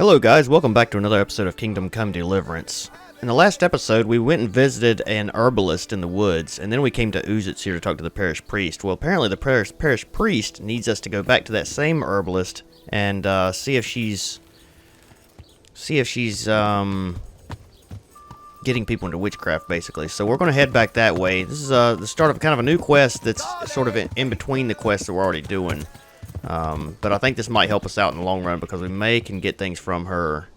Hello guys, welcome back to another episode of Kingdom Come Deliverance. In the last episode, we went and visited an herbalist in the woods, and then we came to Uzits here to talk to the parish priest. Well, apparently the parish priest needs us to go back to that same herbalist and see if she's getting people into witchcraft, basically. So we're going to head back that way. This is the start of kind of a new quest that's sort of in between the quests that we're already doing. But I think this might help us out in the long run because we can get things from her,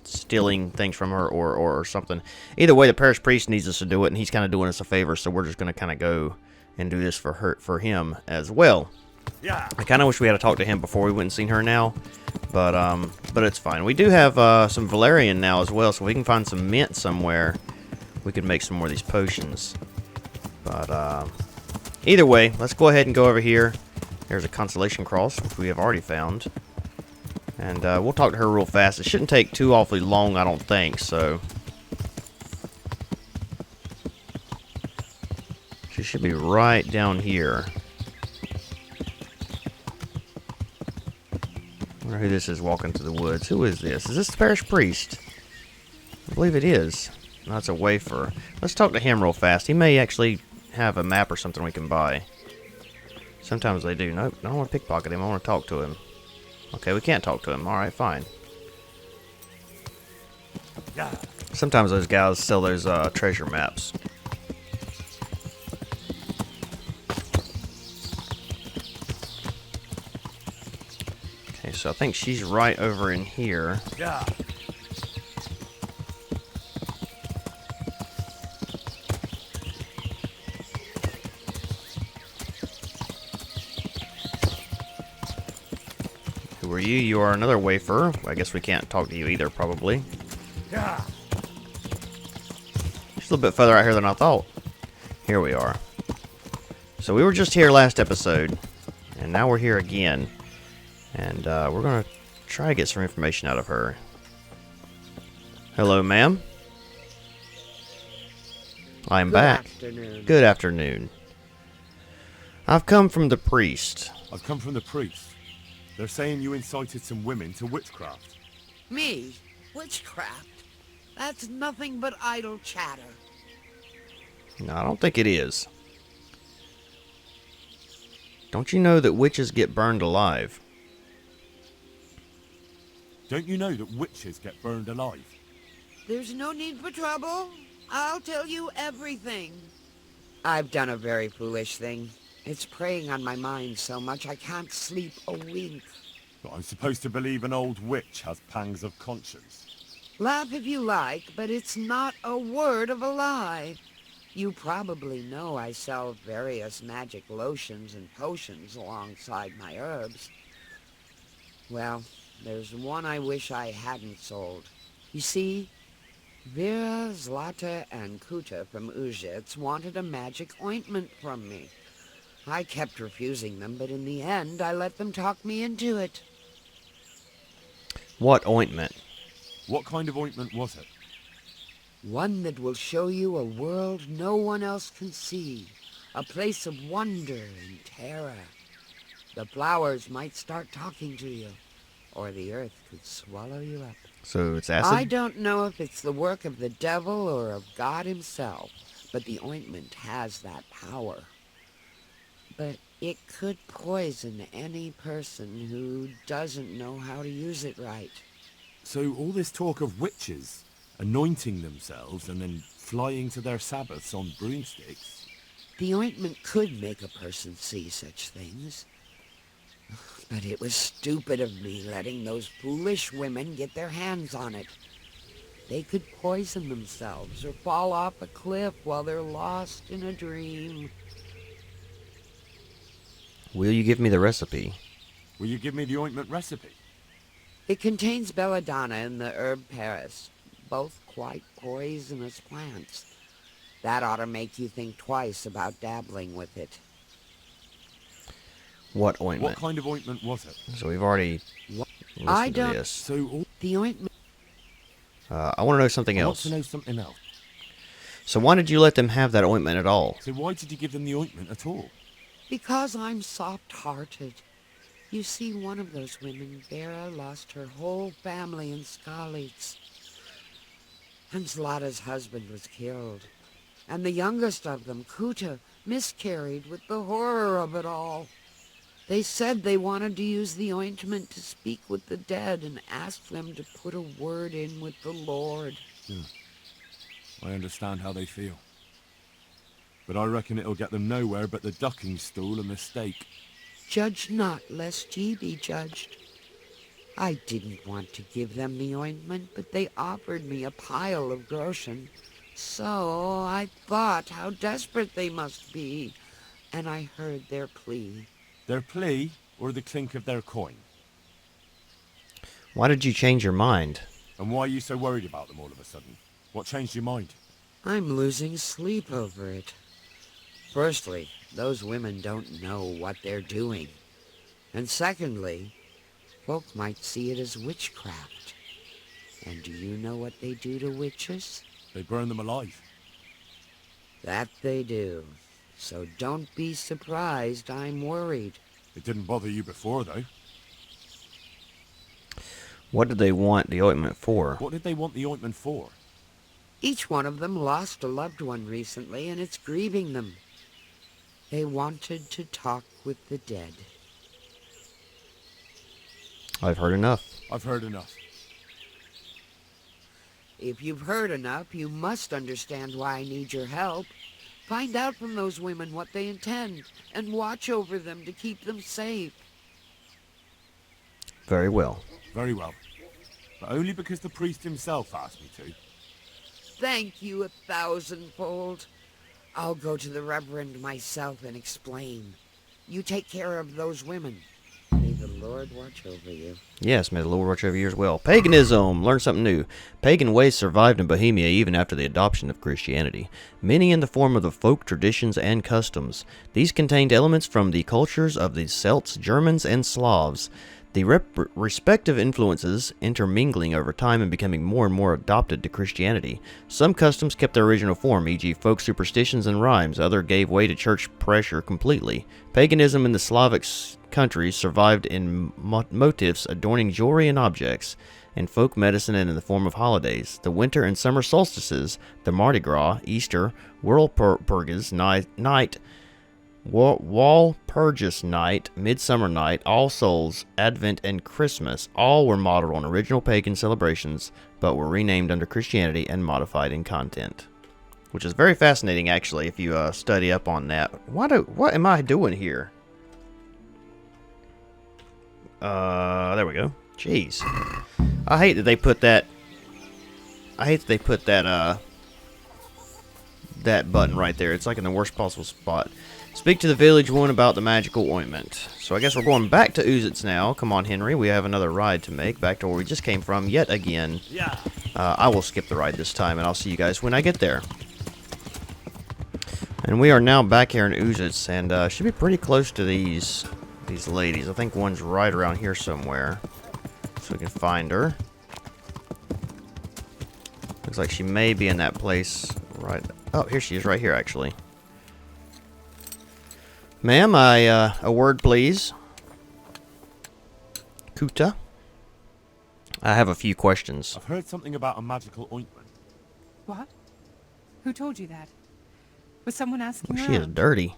stealing things from her or something. Either way, the parish priest needs us to do it, and he's kind of doing us a favor, so we're just going to kind of go and do this for him as well. Yeah. I kind of wish we had to talk to him before we went and seen her now, but it's fine. We do have some valerian now as well, so we can find some mint somewhere. We could make some more of these potions. But either way, let's go ahead and go over here. There's a constellation cross, which we have already found. And we'll talk to her real fast. It shouldn't take too awfully long, I don't think, so. She should be right down here. I wonder who this is walking through the woods. Who is this? Is this the parish priest? I believe it is. No, that's a wafer. Let's talk to him real fast. He may actually have a map or something we can buy. Sometimes they do. Nope, I don't want to pickpocket him. I want to talk to him. Okay, we can't talk to him. Alright, fine. Sometimes those guys sell those treasure maps. Okay, so I think she's right over in here. Yeah. Who are you? You are another wafer. I guess we can't talk to you either, probably. Yeah. She's a little bit further out here than I thought. Here we are. So we were just here last episode, and now we're here again. And we're going to try to get some information out of her. Hello, ma'am. I'm back. Afternoon. Good afternoon. I've come from the priest. I've come from the priest. They're saying you incited some women to witchcraft. Me? Witchcraft? That's nothing but idle chatter. No, I don't think it is. Don't you know that witches get burned alive? Don't you know that witches get burned alive? There's no need for trouble. I'll tell you everything. I've done a very foolish thing. It's preying on my mind so much I can't sleep a wink. But I'm supposed to believe an old witch has pangs of conscience. Laugh if you like, but it's not a word of a lie. You probably know I sell various magic lotions and potions alongside my herbs. Well, there's one I wish I hadn't sold. You see, Vera, Zlata, and Kuta from Uzits wanted a magic ointment from me. I kept refusing them, but in the end, I let them talk me into it. What ointment? What kind of ointment was it? One that will show you a world no one else can see. A place of wonder and terror. The flowers might start talking to you, or the earth could swallow you up. So it's acid? I don't know if it's the work of the devil or of God himself, but the ointment has that power. But it could poison any person who doesn't know how to use it right. So all this talk of witches anointing themselves and then flying to their sabbaths on broomsticks. The ointment could make a person see such things. But it was stupid of me letting those foolish women get their hands on it. They could poison themselves or fall off a cliff while they're lost in a dream. Will you give me the recipe? Will you give me the ointment recipe? It contains belladonna and the herb Paris, both quite poisonous plants. That ought to make you think twice about dabbling with it. What ointment? What kind of ointment was it? So we've already listened to this. So the ointment... I want to know something I want else. to know something else. So why did you let them have that ointment at all? So why did you give them the ointment at all? Because I'm soft-hearted. You see, one of those women, Vera, lost her whole family in Skalitz. And Zlata's husband was killed. And the youngest of them, Kuta, miscarried with the horror of it all. They said they wanted to use the ointment to speak with the dead and ask them to put a word in with the Lord. Yeah. I understand how they feel. But I reckon it'll get them nowhere but the ducking stool and the stake. Judge not, lest ye be judged. I didn't want to give them the ointment, but they offered me a pile of groschen. So I thought how desperate they must be, and I heard their plea. Their plea, or the clink of their coin? Why did you change your mind? And why are you so worried about them all of a sudden? What changed your mind? I'm losing sleep over it. Firstly, those women don't know what they're doing. And secondly, folk might see it as witchcraft. And do you know what they do to witches? They burn them alive. That they do. So don't be surprised I'm worried. It didn't bother you before, though. What did they want the ointment for? What did they want the ointment for? Each one of them lost a loved one recently, and it's grieving them. They wanted to talk with the dead. I've heard enough. I've heard enough. If you've heard enough, you must understand why I need your help. Find out from those women what they intend, and watch over them to keep them safe. Very well. Very well. But only because the priest himself asked me to. Thank you 1,000-fold. I'll go to the Reverend myself and explain. You take care of those women. May the Lord watch over you. Yes, may the Lord watch over you as well. Paganism! Learn something new. Pagan ways survived in Bohemia even after the adoption of Christianity, many in the form of the folk traditions and customs. These contained elements from the cultures of the Celts, Germans, and Slavs. The respective influences intermingling over time and becoming more and more adopted to Christianity. Some customs kept their original form, e.g. folk superstitions and rhymes. Others gave way to church pressure completely. Paganism in the Slavic countries survived in motifs adorning jewelry and objects, in folk medicine and in the form of holidays. The winter and summer solstices, the Mardi Gras, Easter, Walpurgis Night, Walpurgis Night, Midsummer Night, All Souls, Advent, and Christmas all were modeled on original pagan celebrations, but were renamed under Christianity and modified in content. Which is very fascinating, actually, if you study up on that. What am I doing here? There we go. Jeez. I hate that they put that... that button right there. It's like in the worst possible spot. Speak to the village woman about the magical ointment. So I guess we're going back to Uzits now. Come on, Henry. We have another ride to make back to where we just came from yet again. Yeah. I will skip the ride this time, and I'll see you guys when I get there. And we are now back here in Uzits, and should be pretty close to these ladies. I think one's right around here somewhere, so we can find her. Looks like she may be in that place right... Oh, here she is right here, actually. Ma'am, a word, please. Kuta? I have a few questions. I've heard something about a magical ointment. What? Who told you that? Was someone asking She around? is dirty.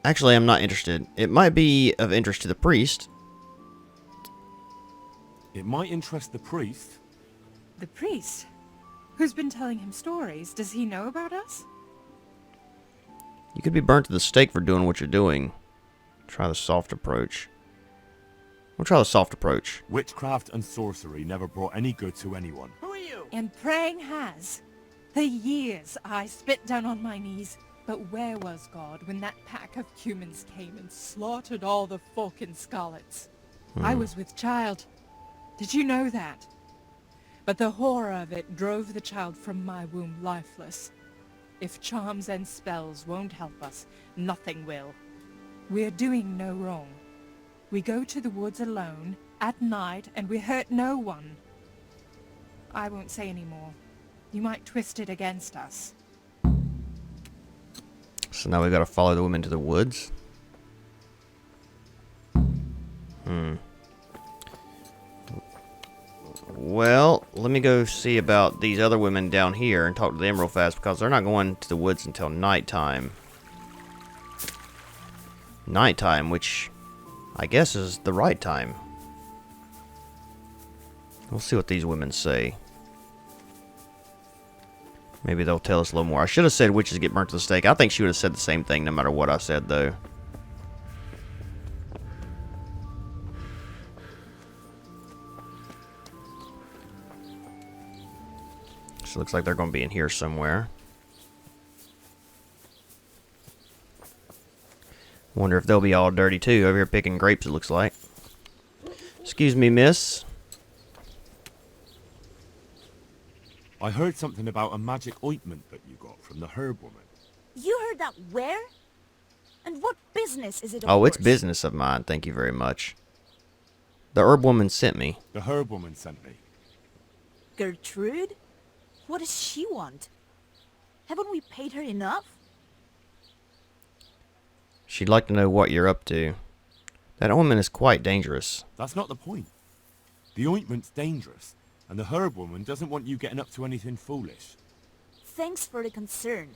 Actually, I'm not interested. It might be of interest to the priest. It might interest the priest. The priest? Who's been telling him stories? Does he know about us? You could be burnt to the stake for doing what you're doing. Try the soft approach. We'll try the soft approach. Witchcraft and sorcery never brought any good to anyone. Who are you? And praying has. For years I spit down on my knees. But where was God when that pack of humans came and slaughtered all the folk in Skalitz? I was with child. Did you know that? But the horror of it drove the child from my womb lifeless. If charms and spells won't help us, nothing will. We're doing no wrong. We go to the woods alone, at night, and we hurt no one. I won't say any more. You might twist it against us. So now we gotta follow the women to the woods. Well, let me go see about these other women down here and talk to them real fast because they're not going to the woods until nighttime. Nighttime, which I guess is the right time. We'll see what these women say. Maybe they'll tell us a little more. I should have said witches get burnt to the stake. I think she would have said the same thing no matter what I said, though. So looks like they're going to be in here somewhere. Wonder if they'll be all dirty too. Over here picking grapes, it looks like. Excuse me, miss. I heard something about a magic ointment that you got from the herb woman. You heard that where? And what business is it of Oh, it's yours? business of mine. Thank you very much. The herb woman sent me. The herb woman sent me. Gertrude? What does she want? Haven't we paid her enough? She'd like to know what you're up to. That ointment is quite dangerous. That's not the point. The ointment's dangerous, and the herb woman doesn't want you getting up to anything foolish. Thanks for the concern,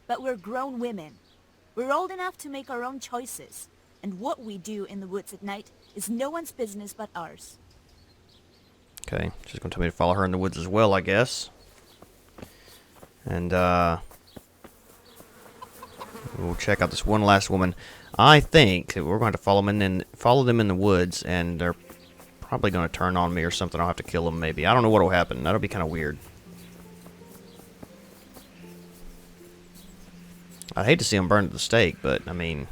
but we're grown women. We're old enough to make our own choices, and what we do in the woods at night is no one's business but ours. Okay, she's going to tell me to follow her in the woods as well, I guess. And, we'll check out this one last woman. I think that we're going to follow them in the woods, and they're probably going to turn on me or something. I'll have to kill them, maybe. I don't know what will happen. That'll be kind of weird. I'd hate to see them burned at the stake, but, I mean,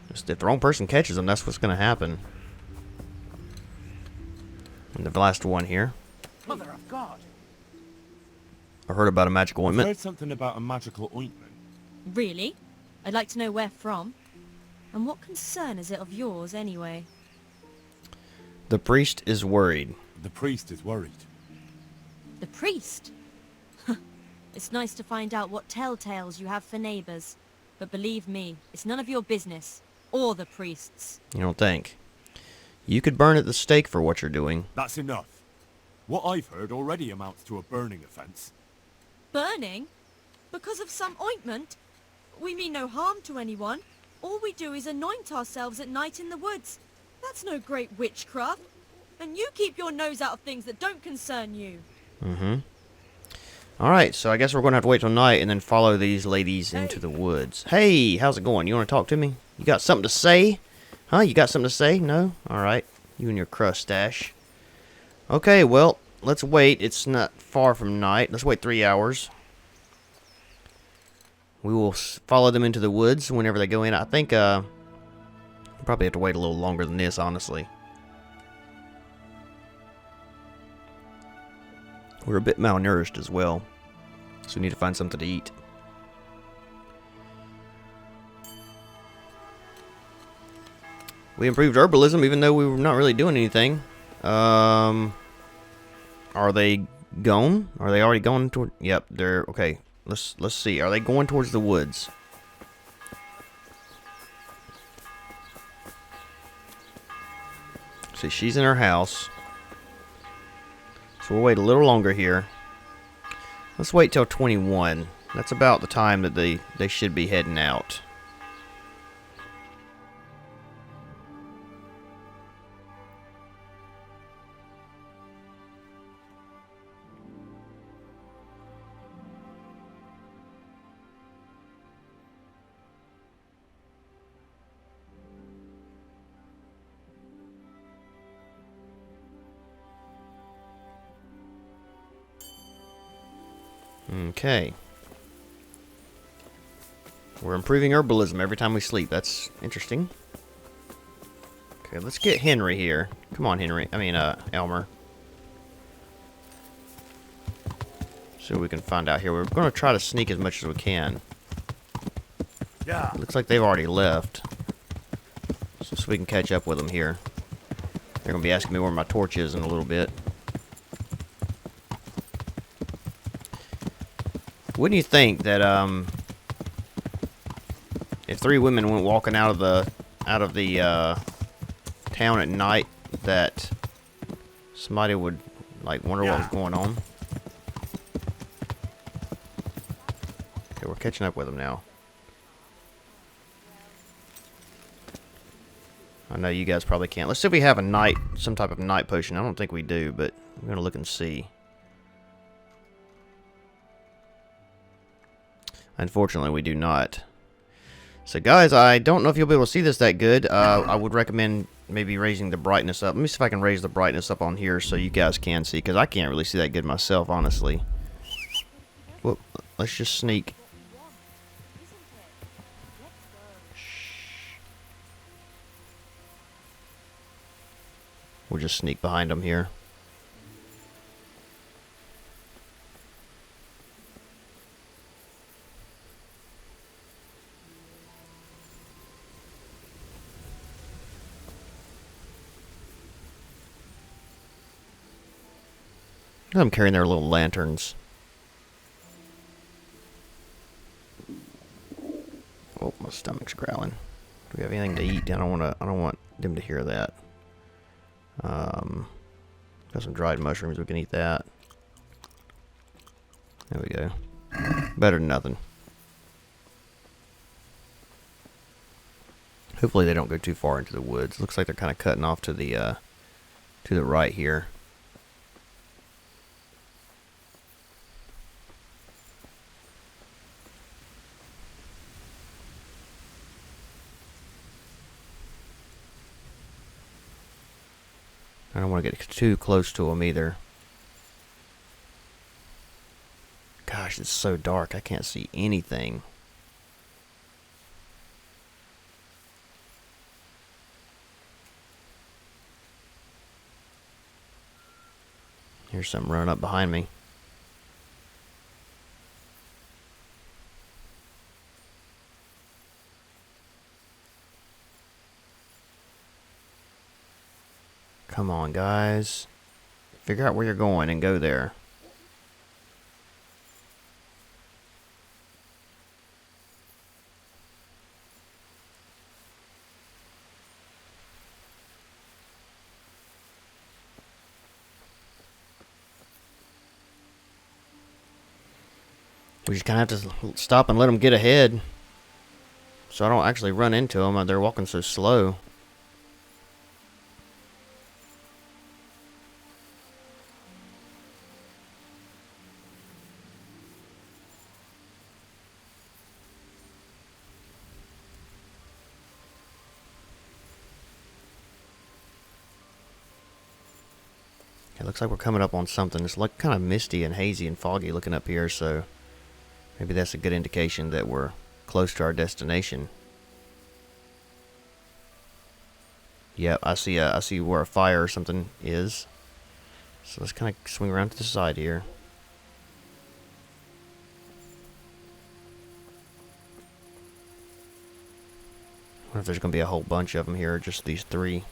if the wrong person catches them, that's what's going to happen. And the last one here. Mother of God. I heard about a magical I ointment. heard something about a magical ointment. Really? I'd like to know where from. And what concern is it of yours, anyway? The priest is worried. The priest is worried. The priest? It's nice to find out what telltales you have for neighbours. But believe me, it's none of your business. Or the priest's. You don't think? You could burn at the stake for what you're doing. That's enough. What I've heard already amounts to a burning offence. Burning? Because of some ointment? We mean no harm to anyone. All we do is anoint ourselves at night in the woods. That's no great witchcraft. And you keep your nose out of things that don't concern you. Mm-hmm. Alright, so I guess we're going to have to wait till night and then follow these ladies into the woods. Hey, how's it going? You want to talk to me? You got something to say? Huh? You got something to say? No? Alright. You and your crustache. Okay, well, let's wait. It's not far from night. Let's wait 3 hours. We will follow them into the woods whenever they go in. I think, we'll probably have to wait a little longer than this, honestly. We're a bit malnourished as well, so we need to find something to eat. We improved herbalism even though we were not really doing anything. Are they gone? Are they already going toward? Yep, they're okay. Let's see. Are they going towards the woods? See, she's in her house. So we'll wait a little longer here. Let's wait till 21. That's about the time that they should be heading out. Okay. We're improving herbalism every time we sleep. That's interesting. Okay, let's get Henry here. Come on, Henry. I mean, Elmer. See what we can find out here. We're going to try to sneak as much as we can. Yeah. Looks like they've already left. So we can catch up with them here. They're going to be asking me where my torch is in a little bit. Wouldn't you think that if 3 women went walking out of the town at night that somebody would, like, wonder what was going on. Okay, we're catching up with them now. I know you guys probably can't. Let's see if we have a night, some type of night potion. I don't think we do, but I'm going to look and see. Unfortunately, we do not. So, guys, I don't know if you'll be able to see this that good. I would recommend maybe raising the brightness up. Let me see if I can raise the brightness up on here so you guys can see, because I can't really see that good myself, honestly. Well, let's just sneak. We'll just sneak behind them here. I'm carrying their little lanterns. Oh, my stomach's growling. Do we have anything to eat? I don't want them to hear that. Got some dried mushrooms. We can eat that. There we go. Better than nothing. Hopefully they don't go too far into the woods. Looks like they're kind of cutting off to the right here. I don't want to get too close to them either. Gosh, it's so dark. I can't see anything. Here's something running up behind me. Come on, guys. Figure out where you're going and go there. We just kind of have to stop and let them get ahead, so I don't actually run into them. They're walking so slow. It looks like we're coming up on something. It's like kind of misty and hazy and foggy looking up here, so maybe that's a good indication that we're close to our destination. Yep, I see where a fire or something is. So let's kind of swing around to the side here. I wonder if there's going to be a whole bunch of them here, or just these three.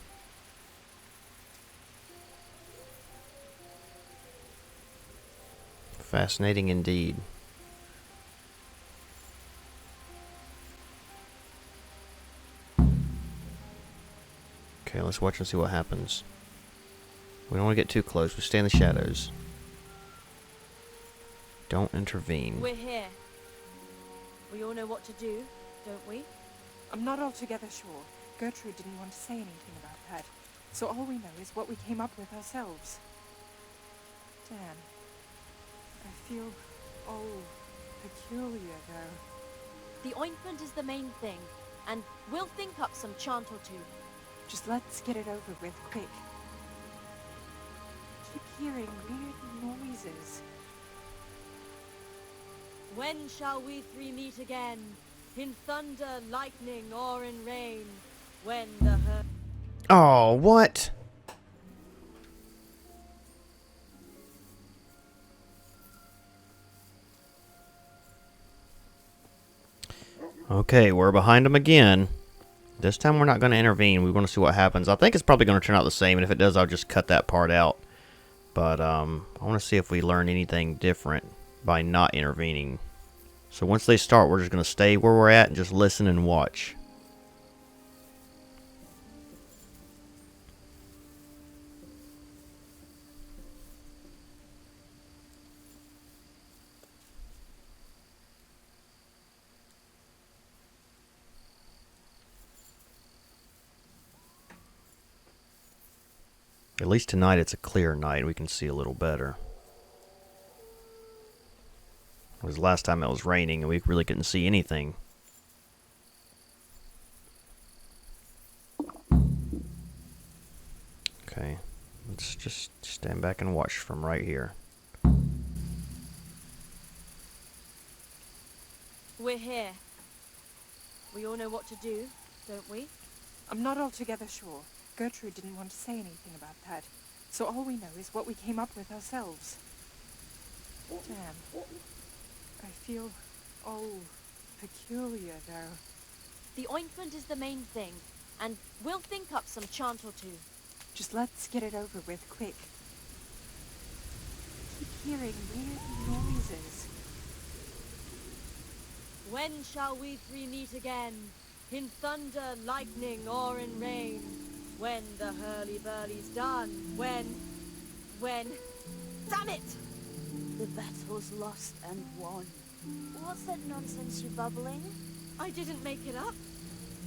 Fascinating indeed. Okay, let's watch and see what happens. We don't want to get too close. We stay in the shadows. Don't intervene. We're here. We all know what to do, don't we? I'm not altogether sure. Gertrude didn't want to say anything about that. So all we know is what we came up with ourselves. Damn. I feel, peculiar, though. The ointment is the main thing, and we'll think up some chant or two. Just let's get it over with, quick. Keep hearing weird noises. When shall we three meet again? In thunder, lightning, or in rain? When the Oh, what? Okay, we're behind them again. This time we're not going to intervene. We want to see what happens. I think it's probably going to turn out the same, and if it does, I'll just cut that part out. But I want to see if we learn anything different by not intervening. So once they start, we're just going to stay where we're at and just listen and watch. At least tonight it's a clear night. We can see a little better. It was the last time it was raining and we really couldn't see anything. Okay, let's just stand back and watch from right here. We're here. We all know what to do, don't we? I'm not altogether sure. Gertrude didn't want to say anything about that. So all we know is what we came up with ourselves. Damn. I feel all peculiar, though. The ointment is the main thing, and we'll think up some chant or two. Just let's get it over with, quick. I keep hearing weird noises. When shall we three meet again? In thunder, lightning, or in rain? When the hurly-burly's done? When? Damn it! The battle's lost and won. What's that nonsense you're bubbling? I didn't make it up.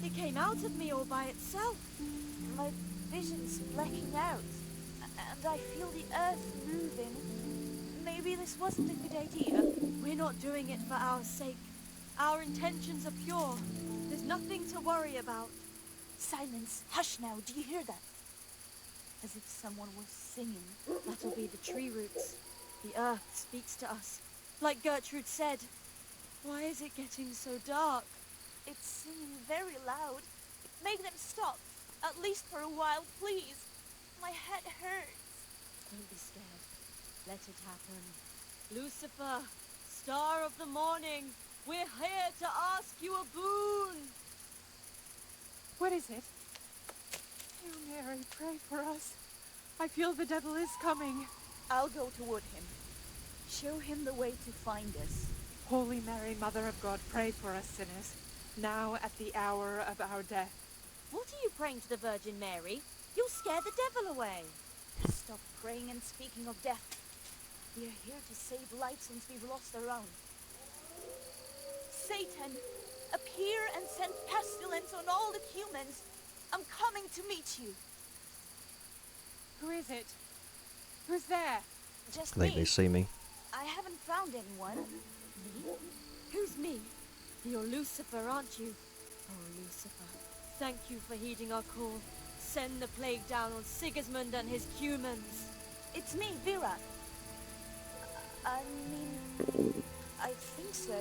It came out of me all by itself. My vision's blacking out, and I feel the earth moving. Maybe this wasn't a good idea. We're not doing it for our sake. Our intentions are pure. There's nothing to worry about. Silence. Hush now. Do you hear that? As if someone was singing. That'll be the tree roots. The earth speaks to us. Like Gertrude said. Why is it getting so dark? It's singing very loud. Make them stop. At least for a while, please. My head hurts. Don't be scared. Let it happen. Lucifer, star of the morning, we're here to ask you a boon. What is it? Hail Mary, pray for us. I feel the devil is coming. I'll go toward him. Show him the way to find us. Holy Mary, Mother of God, pray for us sinners, now at the hour of our death. What are you praying to the Virgin Mary? You'll scare the devil away. Stop praying and speaking of death. We are here to save lives since we've lost our own. Satan, appear and send pestilence on all the humans. I'm coming to meet you. Who is it? Who's there? Just I think me. they see me. I haven't found anyone. Me? Who's me? You're Lucifer, aren't you? Oh, Lucifer, thank you for heeding our call. Send the plague down on Sigismund and his humans. It's me, Vera. I mean, I think so.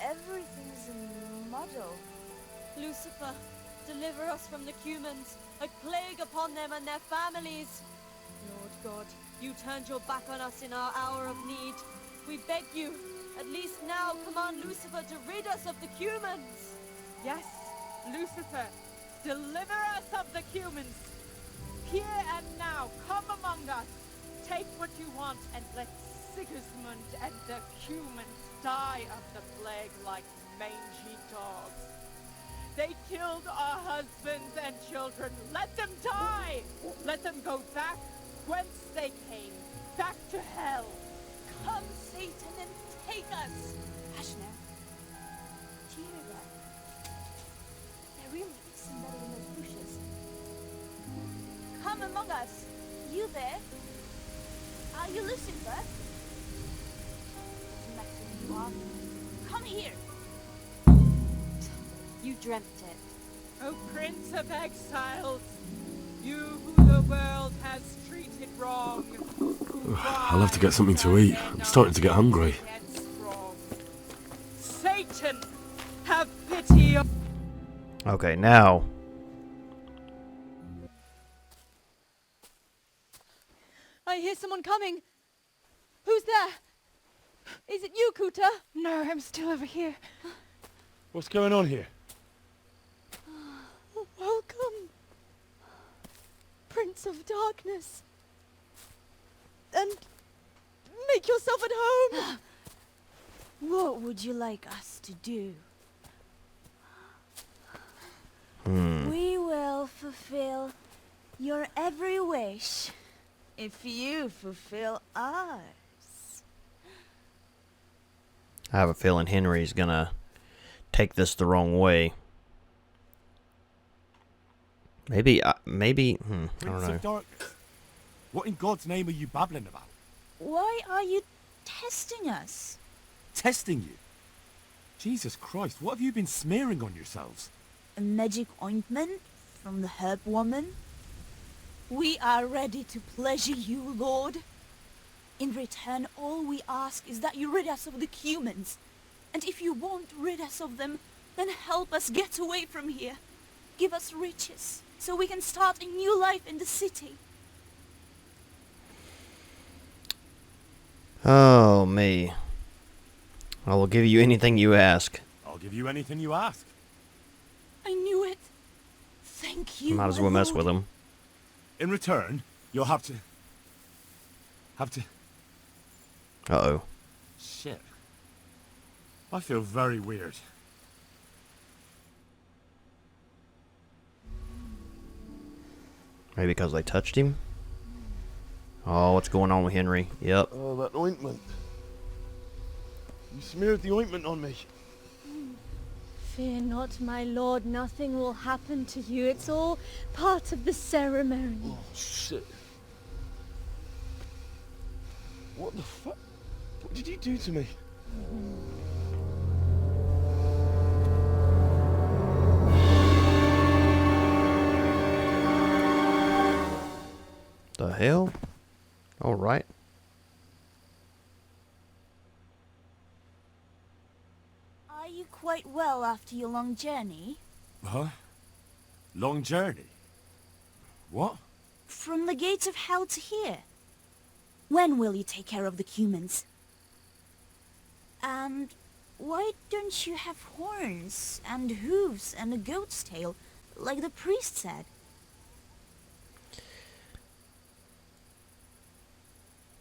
Everything's a muddle. Lucifer, deliver us from the humans, a plague upon them and their families. Lord God, you turned your back on us in our hour of need. We beg you, at least now command Lucifer to rid us of the humans. Yes, Lucifer, deliver us of the humans. Here and now, come among us. Take what you want and let Sigismund and the humans die of the plague like mangy dogs. They killed our husbands and children. Let them die! Let them go back whence they came, back to hell. Come, Satan, and take us. Hush now. Do you hear that? There really is somebody in those bushes. Come among us. You there? Are you Lucifer? Doesn't matter who you are. Come here. You dreamt it. O Prince of Exiles, you who the world has treated wrong. I'll have to get something to eat. I'm starting to get hungry. Satan, have pity on... Okay, now. I hear someone coming. Who's there? Is it you, Kuta? No, I'm still over here. What's going on here? Welcome, Prince of Darkness. And make yourself at home. What would you like us to do? We will fulfill your every wish if you fulfill ours. I have a feeling Henry's gonna take this the wrong way. Maybe, I don't Prince know. of Darkness. What in God's name are you babbling about? Why are you testing us? Testing you? Jesus Christ, what have you been smearing on yourselves? A magic ointment from the herb woman? We are ready to pleasure you, Lord. In return, all we ask is that you rid us of the humans. And if you won't rid us of them, then help us get away from here. Give us riches, so we can start a new life in the city. Oh, me. I will give you anything you ask. I'll give you anything you ask. I knew it. Thank you, Might as my well mess lord. with him. In return, you'll have to... Uh-oh. Shit. I feel very weird. Maybe because they touched him? Oh, what's going on with Henry? Yep. Oh, that ointment. You smeared the ointment on me. Fear not, my lord. Nothing will happen to you. It's all part of the ceremony. Oh, shit. What the fuck? What did you do to me? The hell? Alright. Are you quite well after your long journey? Huh? Long journey? What? From the gates of hell to here. When will you take care of the humans? And why don't you have horns and hooves and a goat's tail, like the priest said?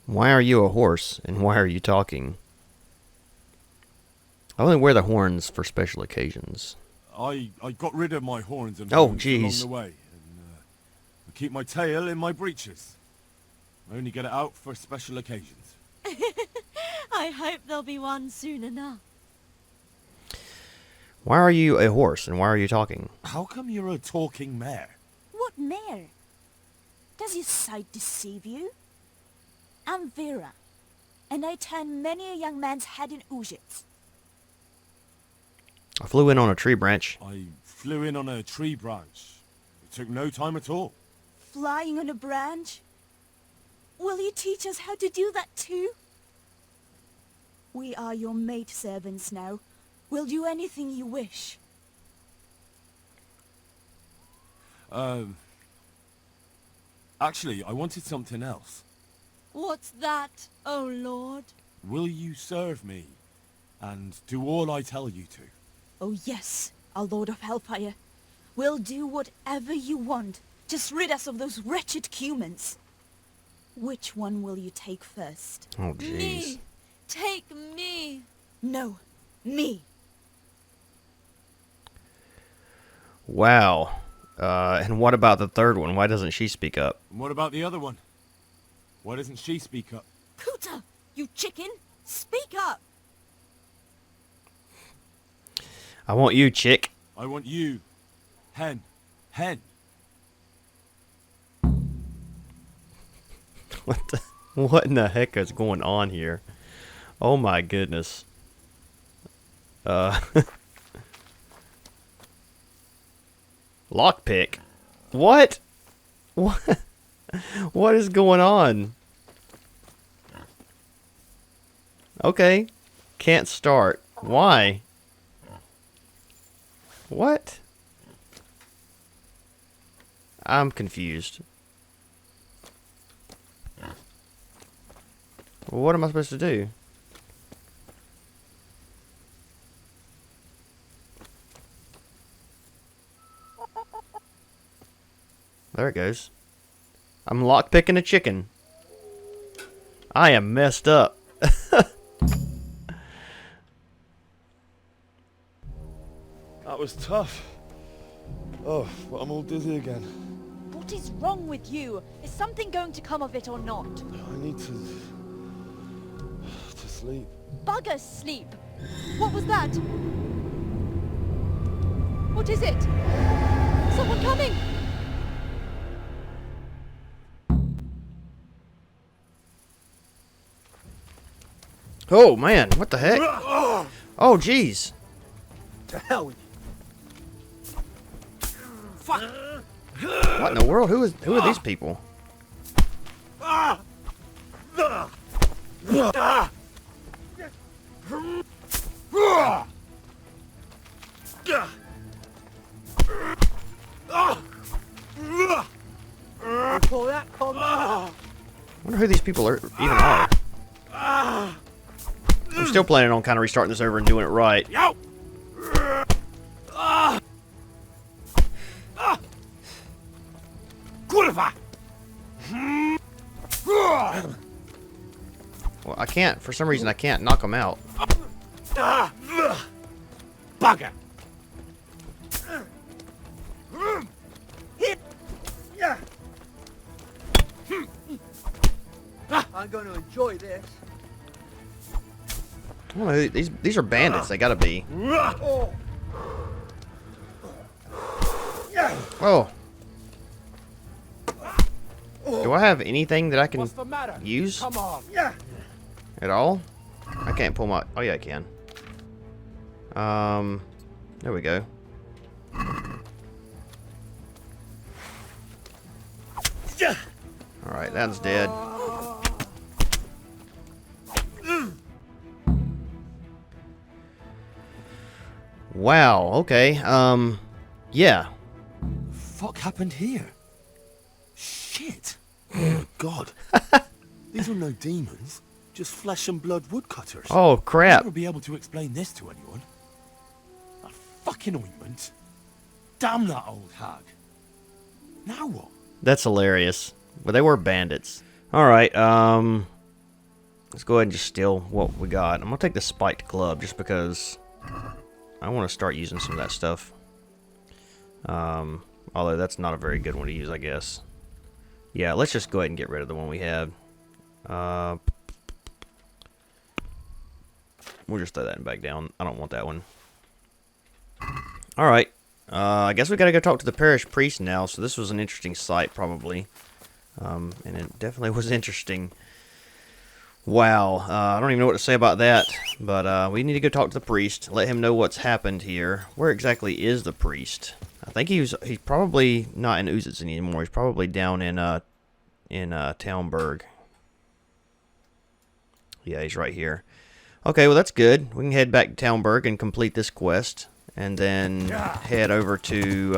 Why are you a horse, and why are you talking? I only wear the horns for special occasions. I got rid of my horns and Oh, hooves along jeez. the way, and I keep my tail in my breeches. I only get it out for special occasions. I hope there'll be one soon enough. Why are you a horse, and why are you talking? How come you're a talking mare? What mare? Does your sight deceive you? I'm Vera, and I turn many a young man's head in Ujits. I flew in on a tree branch. I flew in on a tree branch. It took no time at all. Flying on a branch? Will you teach us how to do that too? We are your maid servants now. We'll do anything you wish. Actually, I wanted something else. What's that, oh lord? Will you serve me and do all I tell you to? Oh yes, our Lord of Hellfire. We'll do whatever you want. Just rid us of those wretched humans. Which one will you take first? Oh, jeez. Me! Take me! No, me. Wow. And what about the third one? Why doesn't she speak up? And what about the other one? Why doesn't she speak up? Kuta! You chicken! Speak up! I want you, chick. I want you. Hen. Hen. What in the heck is going on here? Oh my goodness. Lockpick? What? What? What is going on? Okay. Can't start. Why? What? I'm confused. What am I supposed to do? There it goes. I'm lockpicking a chicken. I am messed up. That was tough. Oh, but I'm all dizzy again. What is wrong with you? Is something going to come of it or not? I need to sleep. Bugger sleep! What was that? What is it? Someone coming! Oh, man. What the heck? Oh, jeez. To hell with you. Fuck. What in the world? Who are these people? Pull that, pull that. I wonder who these people even are. I'm still planning on kind of restarting this over and doing it right. Yo. Kurwa. Well, I can't. For some reason, I can't knock them out. Bugger. I'm going to enjoy this. I don't know who, these are bandits. They gotta be. Oh. Do I have anything that I can What's the matter? use Come on. at all? I can't pull my... Oh, yeah, I can. There we go. Alright, that's dead. Wow, okay. Yeah. Fuck happened here? Shit. Oh, God. These are no demons. Just flesh and blood woodcutters. Oh, I'll crap. never be able to explain this to anyone. A fucking ointment. Damn that old hag. Now what? That's hilarious. But they were bandits. Alright, let's go ahead and just steal what we got. I'm gonna take the spiked club just because I want to start using some of that stuff. Although that's not a very good one to use, I guess. Yeah, let's just go ahead and get rid of the one we have. We'll just throw that back down. I don't want that one. Alright. I guess we gotta go talk to the parish priest now. So this was an interesting sight, probably. And it definitely was interesting. Wow. I don't even know what to say about that. But we need to go talk to the priest. Let him know what's happened here. Where exactly is the priest? I think he's probably not in Uzitz anymore. He's probably down in Townburg. Yeah, he's right here. Okay, well that's good. We can head back to Townburg and complete this quest, and then head over to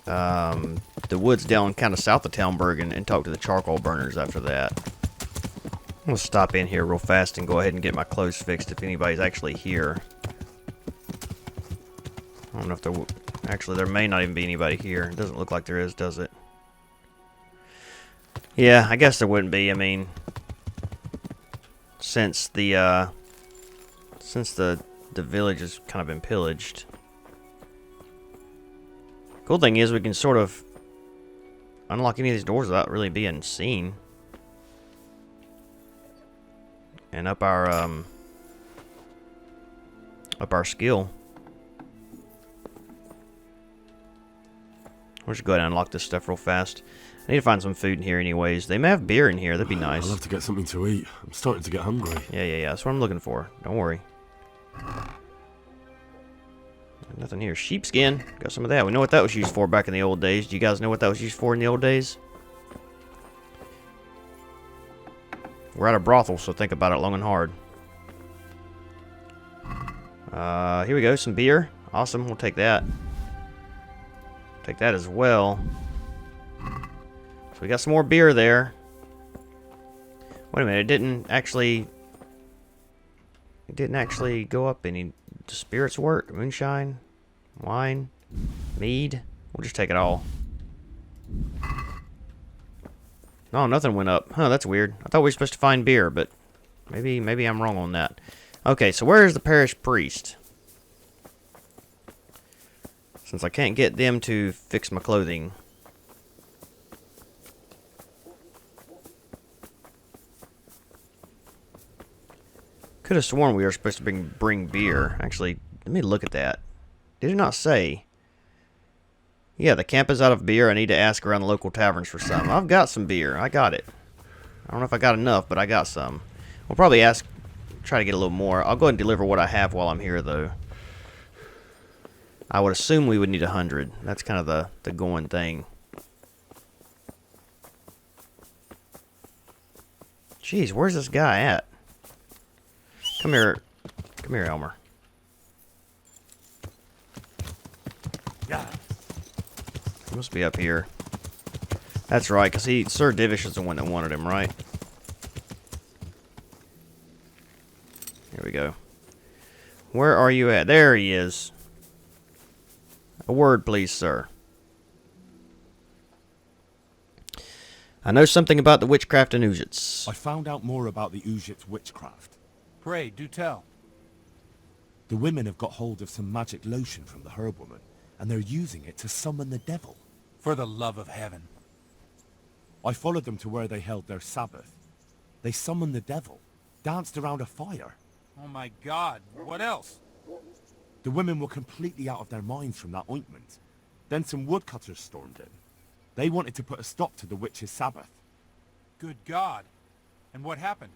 the woods down kind of south of Townburg and talk to the charcoal burners after that. I'm gonna stop in here real fast and go ahead and get my clothes fixed if anybody's actually here. I don't know if there... Actually, there may not even be anybody here. It doesn't look like there is, does it? Yeah, I guess there wouldn't be. I mean, since the village has kind of been pillaged. Cool thing is we can sort of unlock any of these doors without really being seen. And up our skill. We'll just go ahead and unlock this stuff real fast. I need to find some food in here anyways. They may have beer in here. That'd be nice. I'd love to get something to eat. I'm starting to get hungry. Yeah. That's what I'm looking for. Don't worry. Nothing here. Sheepskin. Got some of that. We know what that was used for back in the old days. Do you guys know what that was used for in the old days? We're at a brothel, so think about it long and hard. Here we go. Some beer. Awesome. We'll take that. Take that as well. So we got some more beer there. Wait a minute. It didn't actually go up any. Does spirits work? Moonshine? Wine? Mead? We'll just take it all. No, nothing went up. Huh, that's weird. I thought we were supposed to find beer, but maybe I'm wrong on that. Okay, so where is the parish priest? Since I can't get them to fix my clothing. Could have sworn we were supposed to bring beer. Actually, let me look at that. Did it not say? Yeah, the camp is out of beer. I need to ask around the local taverns for some. I've got some beer. I got it. I don't know if I got enough, but I got some. We'll probably try to get a little more. I'll go ahead and deliver what I have while I'm here, though. I would assume we would need 100. That's kind of the going thing. Jeez, where's this guy at? Come here. Come here, Elmer. Yeah. He must be up here. That's right, because Sir Divish is the one that wanted him, right? Here we go. Where are you at? There he is. A word, please, sir. I know something about the witchcraft in Uzits. I found out more about the Uzits witchcraft. Pray, do tell. The women have got hold of some magic lotion from the herb woman, and they're using it to summon the devil. For the love of heaven. I followed them to where they held their Sabbath. They summoned the devil, danced around a fire. Oh my God, what else? The women were completely out of their minds from that ointment. Then some woodcutters stormed in. They wanted to put a stop to the witch's Sabbath. Good God. And what happened?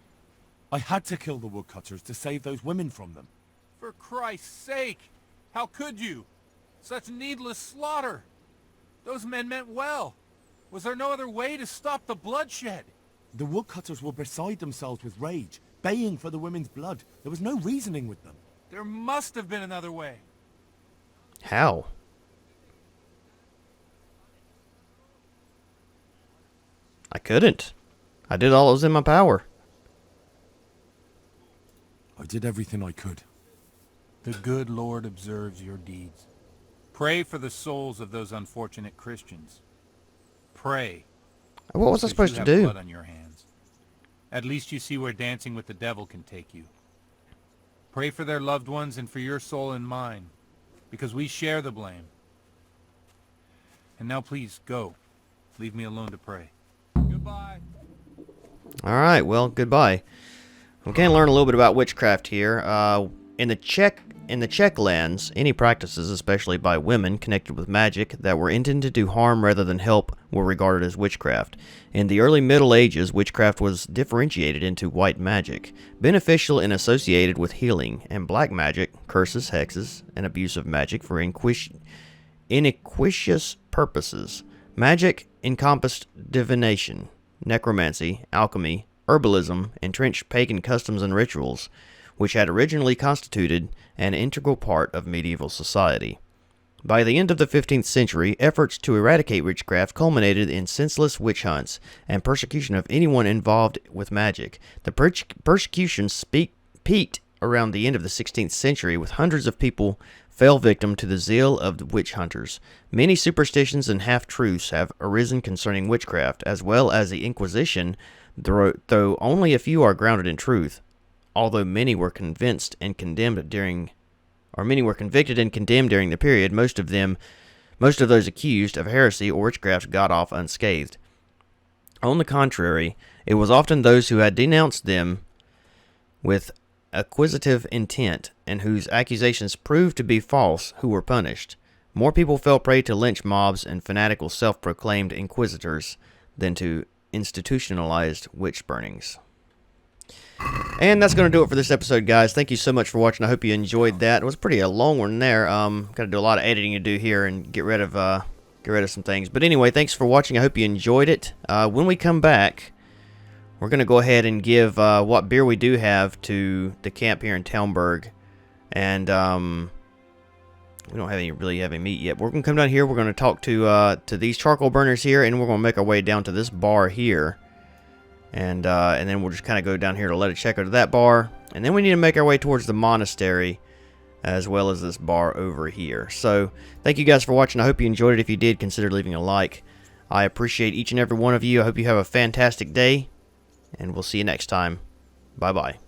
I had to kill the woodcutters to save those women from them. For Christ's sake! How could you? Such needless slaughter! Those men meant well. Was there no other way to stop the bloodshed? The woodcutters were beside themselves with rage, baying for the women's blood. There was no reasoning with them. There must have been another way. How? I couldn't. I did all that was in my power. I did everything I could. The good Lord observes your deeds. Pray for the souls of those unfortunate Christians. Pray. What was I because supposed you to have do? blood on your hands. At least you see where dancing with the devil can take you. Pray for their loved ones and for your soul and mine, because we share the blame. And now please, go. Leave me alone to pray. Goodbye. Alright, well, goodbye. We can learn a little bit about witchcraft here. In the Czech lands, any practices, especially by women connected with magic, that were intended to do harm rather than help were regarded as witchcraft. In the early Middle Ages, witchcraft was differentiated into white magic, beneficial and associated with healing, and black magic, curses, hexes, and abuse of magic for iniquitous purposes. Magic encompassed divination, necromancy, alchemy, herbalism, entrenched pagan customs and rituals, which had originally constituted an integral part of medieval society. By the end of the 15th century, efforts to eradicate witchcraft culminated in senseless witch hunts and persecution of anyone involved with magic. The persecutions peaked around the end of the 16th century, with hundreds of people fell victim to the zeal of the witch hunters. Many superstitions and half-truths have arisen concerning witchcraft, as well as the Inquisition, though only a few are grounded in truth. Although many were convinced and condemned during, or many were convicted and condemned during the period, most of those accused of heresy or witchcraft got off unscathed. On the contrary, it was often those who had denounced them with acquisitive intent and whose accusations proved to be false who were punished. More people fell prey to lynch mobs and fanatical self-proclaimed inquisitors than to institutionalized witch burnings. And that's going to do it for this episode, guys. Thank you so much for watching. I hope you enjoyed that. It was pretty a long one there. Got to do a lot of editing to do here and get rid of some things. But anyway, thanks for watching. I hope you enjoyed it. When we come back, we're going to go ahead and give what beer we do have to the camp here in Talmberg. And we don't really have any meat yet. We're going to come down here. We're going to talk to these charcoal burners here, and we're going to make our way down to this bar here. And then we'll just kind of go down here to let it check out of that bar. And then we need to make our way towards the monastery, as well as this bar over here. So, thank you guys for watching. I hope you enjoyed it. If you did, consider leaving a like. I appreciate each and every one of you. I hope you have a fantastic day. And we'll see you next time. Bye-bye.